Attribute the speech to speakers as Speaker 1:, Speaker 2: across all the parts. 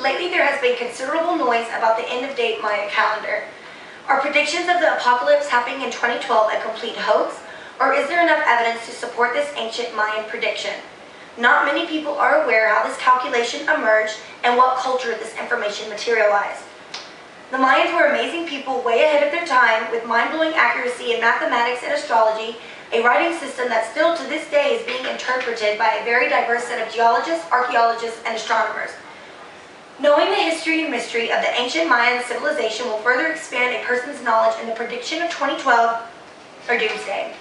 Speaker 1: lately there has been considerable noise about the end-of-date Maya calendar. Are predictions of the apocalypse happening in 2012 a complete hoax, or is there enough evidence to support this ancient Mayan prediction? Not many people are aware how this calculation emerged and what culture this information materialized. The Mayans were amazing people way ahead of their time with mind-blowing accuracy in mathematics and astrology, a writing system that still to this day is being interpreted by a very diverse set of geologists, archaeologists, and astronomers. Knowing the history and mystery of the ancient Mayan civilization will further expand a person's knowledge in the prediction of 2012 or doomsday.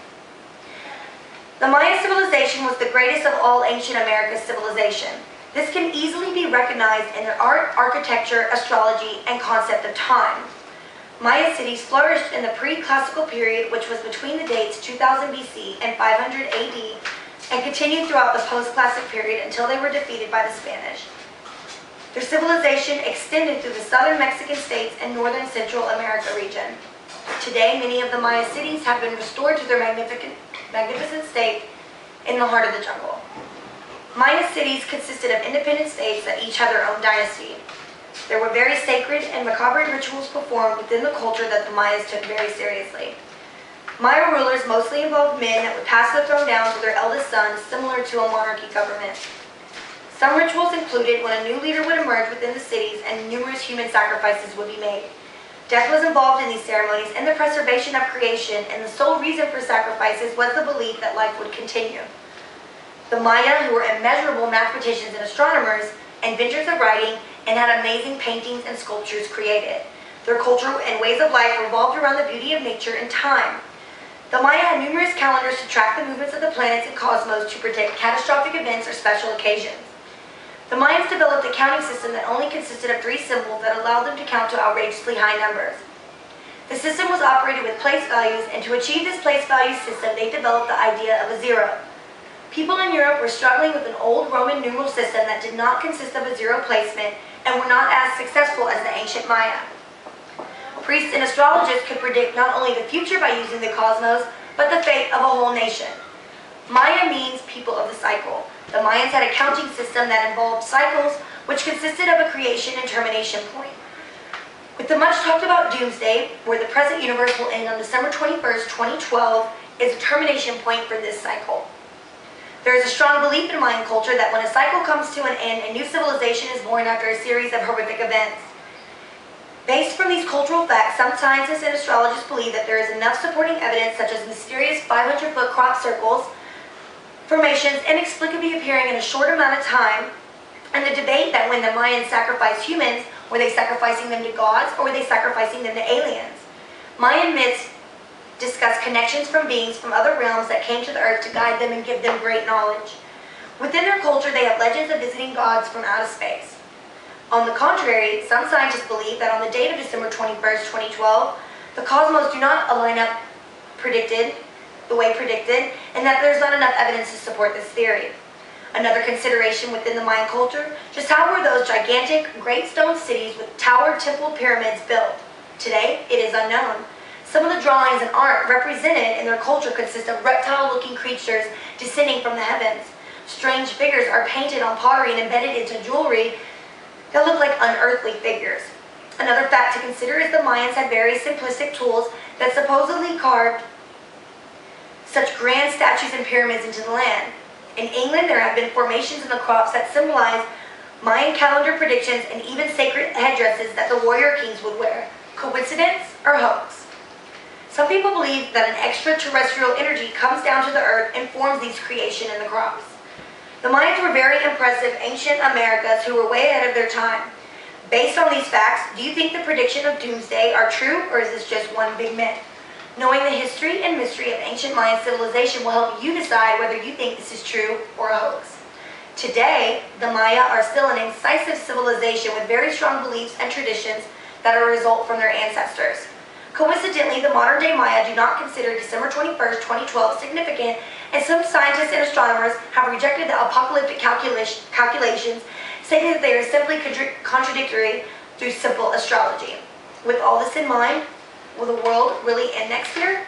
Speaker 1: The Mayan civilization was the greatest of all ancient America's civilization. This can easily be recognized in their art, architecture, astrology, and concept of time. Maya cities flourished in the pre-classical period, which was between the dates 2000 BC and 500 AD, and continued throughout the post-classic period until they were defeated by the Spanish. Their civilization extended through the southern Mexican states and northern Central America region. Today, many of the Maya cities have been restored to their magnificent state in the heart of the jungle. Maya cities consisted of independent states that each had their own dynasty. There were very sacred and macabre rituals performed within the culture that the Mayas took very seriously. Maya rulers mostly involved men that would pass the throne down to their eldest sons, similar to a monarchy government. Some rituals included when a new leader would emerge within the cities and numerous human sacrifices would be made. Death was involved in these ceremonies and the preservation of creation, and the sole reason for sacrifices was the belief that life would continue. The Maya, who were immeasurable mathematicians and astronomers, inventors of writing, and had amazing paintings and sculptures created. Their culture and ways of life revolved around the beauty of nature and time. The Maya had numerous calendars to track the movements of the planets and cosmos to predict catastrophic events or special occasions. The Mayans developed a counting system that only consisted of 3 symbols that allowed them to count to outrageously high numbers. The system was operated with place values, and to achieve this place value system, they developed the idea of a zero. People in Europe were struggling with an old Roman numeral system that did not consist of a zero placement and were not as successful as the ancient Maya. Priests and astrologists could predict not only the future by using the cosmos, but the fate of a whole nation. Maya means people of the cycle. The Mayans had a counting system that involved cycles, which consisted of a creation and termination point. With the much talked about doomsday, where the present universe will end on December 21st, 2012, is a termination point for this cycle. There is a strong belief in Mayan culture that when a cycle comes to an end, a new civilization is born after a series of horrific events. Based from these cultural facts, some scientists and astrologists believe that there is enough supporting evidence, such as mysterious 500-foot crop circles, formations inexplicably appearing in a short amount of time, and the debate that when the Mayans sacrificed humans, were they sacrificing them to gods or were they sacrificing them to aliens? Mayan myths discuss connections from beings from other realms that came to the earth to guide them and give them great knowledge. Within their culture, they have legends of visiting gods from outer space. On the contrary, some scientists believe that on the date of December 21st, 2012, the cosmos do not align up the way predicted, and that there's not enough evidence to support this theory. Another consideration within the Mayan culture, just how were those gigantic, great stone cities with tower, temple, pyramids built? Today, it is unknown. Some of the drawings and art represented in their culture consist of reptile-looking creatures descending from the heavens. Strange figures are painted on pottery and embedded into jewelry that look like unearthly figures. Another fact to consider is the Mayans had very simplistic tools that supposedly carved such grand statues and pyramids into the land. In England, there have been formations in the crops that symbolize Mayan calendar predictions and even sacred headdresses that the warrior kings would wear. Coincidence or hoax? Some people believe that an extraterrestrial energy comes down to the earth and forms these creation in the crops. The Mayans were very impressive ancient Americas who were way ahead of their time. Based on these facts, do you think the prediction of doomsday are true, or is this just one big myth? Knowing the history and mystery of ancient Mayan civilization will help you decide whether you think this is true or a hoax. Today, the Maya are still an incisive civilization with very strong beliefs and traditions that are a result from their ancestors. Coincidentally, the modern-day Maya do not consider December 21st, 2012 significant, and some scientists and astronomers have rejected the apocalyptic calculations, stating that they are simply contradictory through simple astrology. With all this in mind, will the world really end next year?